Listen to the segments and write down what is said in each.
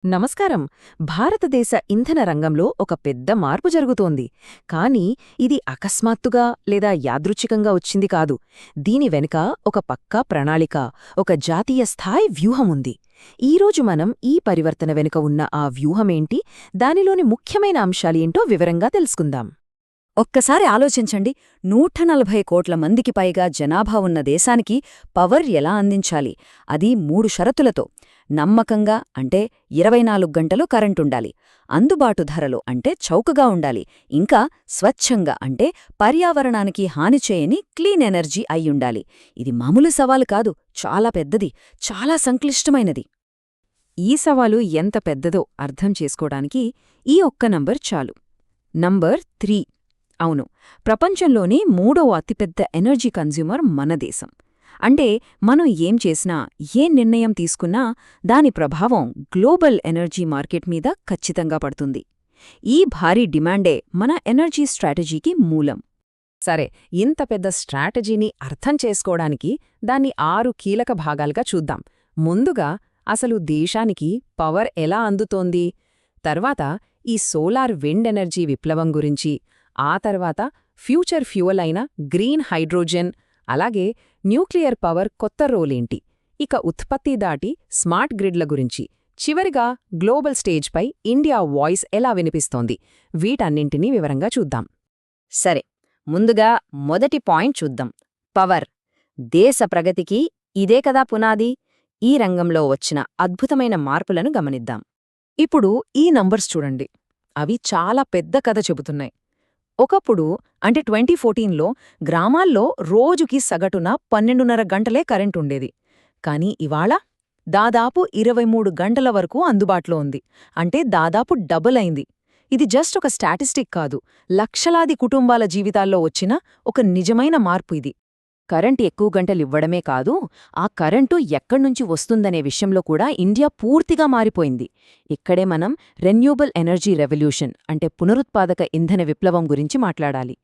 నమస్కారం. భారతదేశ ఇంధన రంగంలో ఒక పెద్ద మార్పు జరుగుతోంది. కానీ ఇది అకస్మాత్తుగా లేదా యాదృచ్ఛికంగా వచ్చింది కాదు. దీని వెనుక ఒక పక్కా ప్రణాళిక, ఒక జాతీయ స్థాయి వ్యూహముంది. ఈరోజు మనం ఈ పరివర్తన వెనుక ఉన్న ఆ వ్యూహమేంటి, దానిలోని ముఖ్యమైన అంశాలేంటో వివరంగా తెలుసుకుందాం. ఒక్కసారి ఆలోచించండి. 140 కోట్ల మందికి పైగా జనాభా ఉన్న దేశానికి పవర్ ఎలా అందించాలి? అది 3 షరతులతో. నమ్మకంగా అంటే 24 గంటలు కరెంటుండాలి, అందుబాటు ధరలో అంటే చౌకగా ఉండాలి, ఇంకా స్వచ్ఛంగా అంటే పర్యావరణానికి హాని చేయని క్లీన్ ఎనర్జీ అయ్యుండాలి. ఇది మామూలు సవాలు కాదు, చాలా పెద్దది, చాలా సంక్లిష్టమైనది. ఈ సవాలు ఎంత పెద్దదో అర్థం చేసుకోవడానికి ఈ ఒక్క నంబర్ చాలు. నంబర్ 3. అవును, ప్రపంచంలోనే 3వ అతిపెద్ద ఎనర్జీ కన్జ్యూమర్ మన దేశం. అంటే మనం ఏం చేసినా, ఏ నిర్ణయం తీసుకున్నా దాని ప్రభావం గ్లోబల్ ఎనర్జీ మార్కెట్ మీద ఖచ్చితంగా పడుతుంది. ఈ భారీ డిమాండే మన ఎనర్జీ స్ట్రాటజీకి మూలం. సరే, ఇంత పెద్ద స్ట్రాటజీని అర్థం చేసుకోవడానికి దాన్ని 6 కీలక భాగాలుగా చూద్దాం. ముందుగా అసలు దేశానికి పవర్ ఎలా అందుతోంది, తర్వాత ఈ సోలార్ విండ్ ఎనర్జీ విప్లవం గురించి, ఆ తర్వాత ఫ్యూచర్ ఫ్యూయల్ అయిన గ్రీన్ హైడ్రోజన్, అలాగే న్యూక్లియర్ పవర్ కొత్త రోలేంటి, ఇక ఉత్పత్తి దాటి స్మార్ట్ గ్రిడ్ల గురించి, చివరిగా గ్లోబల్ స్టేజ్పై ఇండియా వాయిస్ ఎలా వినిపిస్తోంది, వీటన్నింటినీ వివరంగా చూద్దాం. సరే, ముందుగా మొదటి పాయింట్ చూద్దాం. పవర్. దేశ ప్రగతికి ఇదే కదా పునాది. ఈ రంగంలో వచ్చిన అద్భుతమైన మార్పులను గమనిద్దాం. ఇప్పుడు ఈ నంబర్స్ చూడండి, అవి చాలా పెద్ద కథ చెబుతున్నాయి. ఒకప్పుడు అంటే 2014లో గ్రామాల్లో రోజుకి సగటున 12:30 గంటలే కరెంటుండేది. కానీ ఇవాళ దాదాపు 23 గంటల వరకు అందుబాటులో ఉంది. అంటే దాదాపు డబుల్ అయింది. ఇది జస్ట్ ఒక స్టాటిస్టిక్ కాదు, లక్షలాది కుటుంబాల జీవితాల్లో వచ్చిన ఒక నిజమైన మార్పు ఇది. కరెంటు ఎక్కువ గంటలివ్వడమే కాదు, ఆ కరెంటు ఎక్కడ్నుంచి వస్తుందనే విషయంలో కూడా ఇండియా పూర్తిగా మారిపోయింది. ఇక్కడే మనం రెన్యూబుల్ ఎనర్జీ రెవల్యూషన్ అంటే పునరుత్పాదక ఇంధన విప్లవం గురించి మాట్లాడాలి.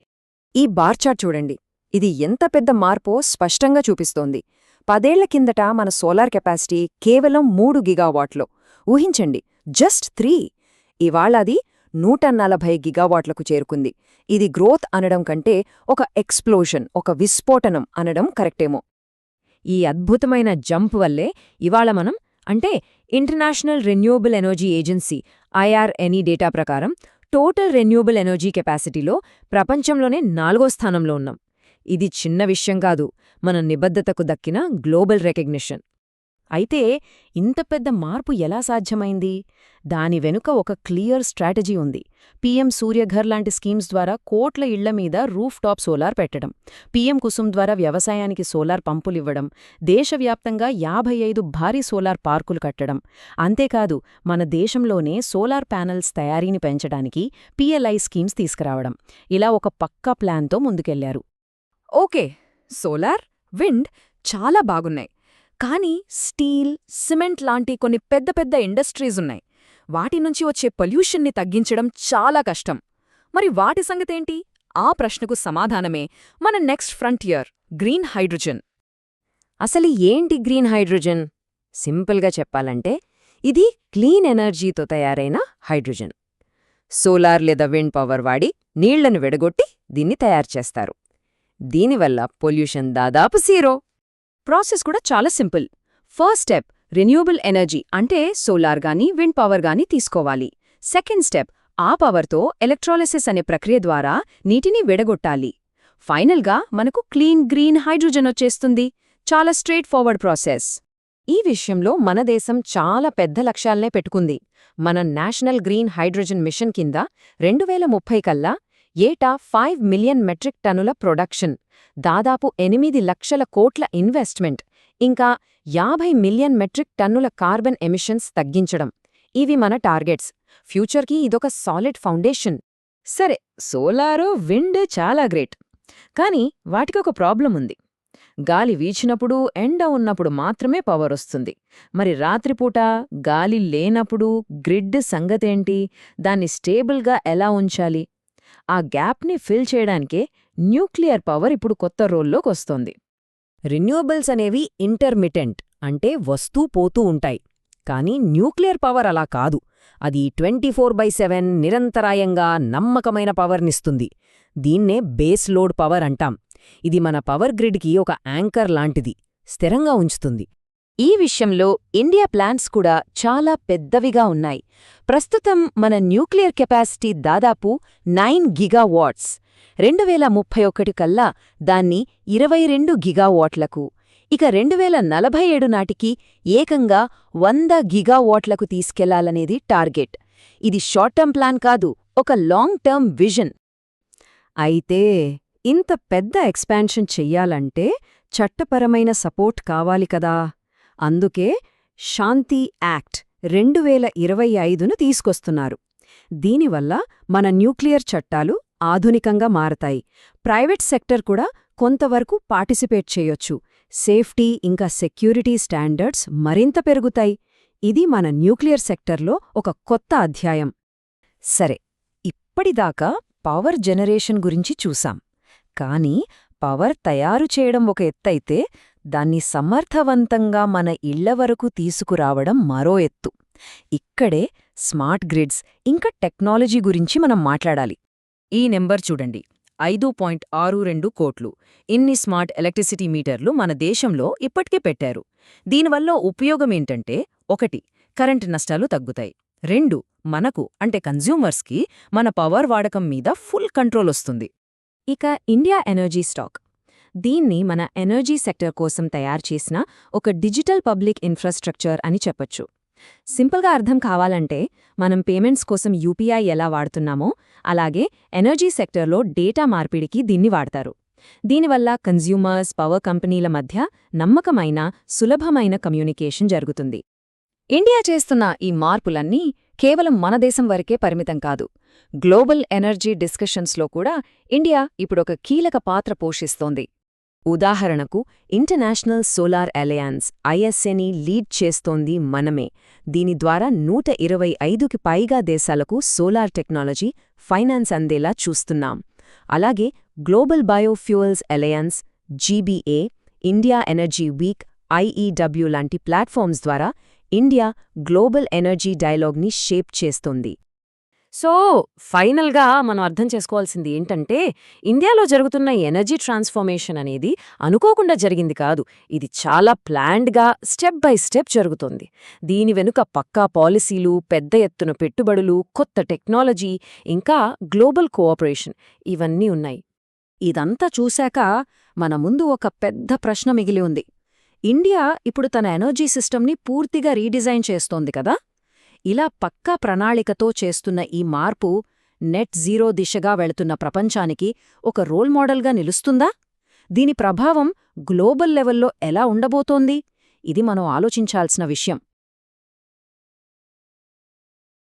ఈ బార్ చార్ట్ చూడండి, ఇది ఎంత పెద్ద మార్పో స్పష్టంగా చూపిస్తోంది. 10 ఏళ్ల కిందట మన సోలార్ కెపాసిటీ కేవలం 3 గిగావాట్లో. ఊహించండి, జస్ట్ 3. ఇవాళ అది 140 గిగావాట్లకు చేరుకుంది. ఇది గ్రోత్ అనడం కంటే ఒక ఎక్స్ప్లోషన్, ఒక విస్ఫోటనం అనడం కరెక్టేమో. ఈ అద్భుతమైన జంప్ వల్లే ఇవాళ మనం అంటే international renewable energy agency IRENE data ప్రకారం టోటల్ రెన్యూబుల్ ఎనర్జీ కెపాసిటీలో ప్రపంచంలోనే 4వ స్థానంలో ఉన్నాం. ఇది చిన్న విషయం కాదు, మన నిబద్ధతకు దక్కిన గ్లోబల్ రికగ్నిషన్. అయితే ఇంత పెద్ద మార్పు ఎలా సాధ్యమైంది? దాని వెనుక ఒక క్లియర్ స్ట్రాటజీ ఉంది. PM సూర్యఘర్ లాంటి స్కీమ్స్ ద్వారా కోట్ల ఇళ్ల మీద రూఫ్ టాప్ సోలార్ పెట్టడం, PM కుసుమ్ ద్వారా వ్యవసాయానికి సోలార్ పంపులివ్వడం, దేశవ్యాప్తంగా 55 భారీ సోలార్ పార్కులు కట్టడం. అంతేకాదు, మన దేశంలోనే సోలార్ ప్యానెల్స్ తయారీని పెంచడానికి PLI స్కీమ్స్ తీసుకురావడం. ఇలా ఒక పక్కా ప్లాన్తో ముందుకెళ్లారు. ఓకే, సోలార్, విండ్ చాలా బాగున్నాయి. కానీ స్టీల్, సిమెంట్ లాంటి కొన్ని పెద్ద పెద్ద ఇండస్ట్రీసున్నాయి. వాటి నుంచి వచ్చే పొల్యూషన్ని తగ్గించడం చాలా కష్టం. మరి వాటి సంగతేంటి? ఆ ప్రశ్నకు సమాధానమే మన నెక్స్ట్ ఫ్రంటియర్, గ్రీన్ హైడ్రోజన్. అసలు ఏంటి గ్రీన్ హైడ్రోజన్? సింపుల్గా చెప్పాలంటే ఇది క్లీన్ ఎనర్జీతో తయారైన హైడ్రోజన్. సోలార్ లేదా విండ్ పవర్ వాడి నీళ్లను విడగొట్టి దీన్ని తయారుచేస్తారు. దీనివల్ల పొల్యూషన్ దాదాపు జీరో. ప్రాసెస్ కూడా చాలా simple. First step renewable energy అంటే సోలార్ గానీ విండ్ పవర్ గానీ తీసుకోవాలి. సెకండ్ స్టెప్ ఆ పవర్తో ఎలక్ట్రాలిసిస్ అనే ప్రక్రియ ద్వారా నీటిని విడగొట్టాలి. ఫైనల్గా మనకు క్లీన్ గ్రీన్ హైడ్రోజన్ వచ్చేస్తుంది. చాలా స్ట్రెయిట్ ఫార్వర్డ్ ప్రాసెస్. ఈ విషయంలో మన దేశం చాలా పెద్ద లక్ష్యాలనే పెట్టుకుంది. మన నేషనల్ గ్రీన్ హైడ్రోజన్ మిషన్ కింద 2030 కల్లా ఏటా 5 మిలియన్ మెట్రిక్ టన్నుల ప్రొడక్షన్, దాదాపు 8 లక్షల కోట్ల ఇన్వెస్ట్మెంట్, ఇంకా 50 మిలియన్ మెట్రిక్ టన్నుల కార్బన్ ఎమిషన్స్ తగ్గించడం. ఇవి మన టార్గెట్స్. ఫ్యూచర్కి ఇదొక సాలిడ్ ఫౌండేషన్. సరే, సోలారు, విండ్ చాలా గ్రేట్. కానీ వాటికొక ప్రాబ్లం ఉంది. గాలి వీచినప్పుడు, ఎండ ఉన్నప్పుడు మాత్రమే పవర్ వస్తుంది. మరి రాత్రిపూట గాలి లేనప్పుడు గ్రిడ్ సంగతేంటి? దాన్ని స్టేబుల్గా ఎలా ఉంచాలి? ఆ గ్యాప్ని ఫిల్ చేయడానికే న్యూక్లియర్ పవర్ ఇప్పుడు కొత్త రోల్లోకొస్తోంది. రిన్యూవబుల్స్ అనేవి ఇంటర్మిటెంట్ అంటే వస్తూ పోతూ ఉంటాయి. కానీ న్యూక్లియర్ పవర్ అలా కాదు. అది 24/7 నిరంతరాయంగా నమ్మకమైన పవర్నిస్తుంది. దీన్నే బేస్ లోడ్ పవర్ అంటాం. ఇది మన పవర్ గ్రిడ్కి ఒక యాంకర్ లాంటిది, స్థిరంగా ఉంచుతుంది. ఈ విషయంలో ఇండియా ప్లాంట్స్ కూడా చాలా పెద్దవిగా ఉన్నాయి. ప్రస్తుతం మన న్యూక్లియర్ కెపాసిటీ దాదాపు 9 గిగావాట్స్. 2031 కల్లా దాన్ని 22 గిగావాట్లకు, ఇక 2047 నాటికి ఏకంగా 100 గిగావాట్లకు తీసుకెళ్లాలనేది టార్గెట్. ఇది షార్ట్ టర్మ్ ప్లాన్ కాదు, ఒక లాంగ్ టర్మ్ విజన్. అయితే ఇంత పెద్ద ఎక్స్పాన్షన్ చెయ్యాలంటే చట్టపరమైన సపోర్ట్ కావాలి కదా. అందుకే శాంతి యాక్ట్ 2025ను తీసుకొస్తున్నారు. దీనివల్ల మన న్యూక్లియర్ చట్టాలు ఆధునికంగా మారతాయి. ప్రైవేట్ సెక్టర్ కూడా కొంతవరకు పార్టిసిపేట్ చేయొచ్చు. సేఫ్టీ ఇంకా సెక్యూరిటీ స్టాండర్డ్స్ మరింత పెరుగుతాయి. ఇది మన న్యూక్లియర్ సెక్టర్లో ఒక కొత్త అధ్యాయం. సరే, ఇప్పటిదాకా పవర్ జనరేషన్ గురించి చూసాం. కానీ పవర్ తయారు చేయడం ఒక ఎత్తైతే దాన్ని సమర్థవంతంగా మన ఇళ్ల వరకు తీసుకురావడం మరో ఎత్తు. ఇక్కడే స్మార్ట్ గ్రిడ్స్ ఇంకా టెక్నాలజీ గురించి మనం మాట్లాడాలి. ఈ నెంబర్ చూడండి, 5.62 కోట్లు. ఇన్ని స్మార్ట్ ఎలక్ట్రిసిటీ మీటర్లు మన దేశంలో ఇప్పటికే పెట్టారు. దీనివల్ల ఉపయోగమేంటంటే 1. కరెంటు నష్టాలు తగ్గుతాయి. 2. మనకు అంటే కన్జ్యూమర్స్కి మన పవర్ వాడకం మీద ఫుల్ కంట్రోల్ వస్తుంది. ఇక ఇండియా ఎనర్జీ స్టాక్. దీన్ని మన ఎనర్జీ సెక్టర్ కోసం తయారుచేసిన ఒక డిజిటల్ పబ్లిక్ ఇన్ఫ్రాస్ట్రక్చర్ అని చెప్పొచ్చు. సింపుల్గా అర్థం కావాలంటే మనం పేమెంట్స్ కోసం యూపీఐ ఎలా వాడుతున్నామో అలాగే ఎనర్జీ సెక్టర్లో డేటా మార్పిడికి దీన్ని వాడతారు. దీనివల్ల కన్జ్యూమర్స్, పవర్ కంపెనీల మధ్య నమ్మకమైన, సులభమైన కమ్యూనికేషన్ జరుగుతుంది. ఇండియా చేస్తున్న ఈ మార్పులన్నీ కేవలం మన దేశం వరకే పరిమితం కాదు. గ్లోబల్ ఎనర్జీ డిస్కషన్స్లో కూడా ఇండియా ఇప్పుడొక కీలక పాత్ర పోషిస్తోంది. ఉదాహరణకు ఇంటర్నేషనల్ సోలార్ అలయన్స్ ISAని లీడ్ చేస్తోంది మనమే. దీని ద్వారా 125కి పైగా దేశాలకు సోలార్ టెక్నాలజీ, ఫైనాన్స్ అందేలా చూస్తున్నాం. అలాగే global biofuels alliance, GBA, India energy week, IEW లాంటి ప్లాట్ఫామ్స్ ద్వారా ఇండియా గ్లోబల్ ఎనర్జీ డైలాగ్ని షేప్ చేస్తోంది. సో ఫైనల్గా మనం అర్థం చేసుకోవాల్సింది ఏంటంటే, ఇండియాలో జరుగుతున్న ఎనర్జీ ట్రాన్స్ఫర్మేషన్ అనేది అనుకోకుండా జరిగింది కాదు. ఇది చాలా ప్లాన్డ్గా స్టెప్ బై స్టెప్ జరుగుతుంది. దీని వెనుక పక్కా పాలసీలు, పెద్ద ఎత్తున పెట్టుబడులు, కొత్త టెక్నాలజీ, ఇంకా గ్లోబల్ కోఆపరేషన్ ఇవన్నీ ఉన్నాయి. ఇదంతా చూశాక మన ముందు ఒక పెద్ద ప్రశ్న మిగిలి ఉంది. ఇండియా ఇప్పుడు తన ఎనర్జీ సిస్టమ్ని పూర్తిగా రీడిజైన్ చేస్తోంది కదా. ఇలా పక్కా ప్రణాళికతో చేస్తున్న ఈ మార్పు నెట్ జీరో దిశగా వెళుతున్న ప్రపంచానికి ఒక రోల్ మోడల్గా నిలుస్తుందా? దీని ప్రభావం గ్లోబల్ లెవెల్లో ఎలా ఉండబోతోంది? ఇది మనం ఆలోచించాల్సిన విషయం.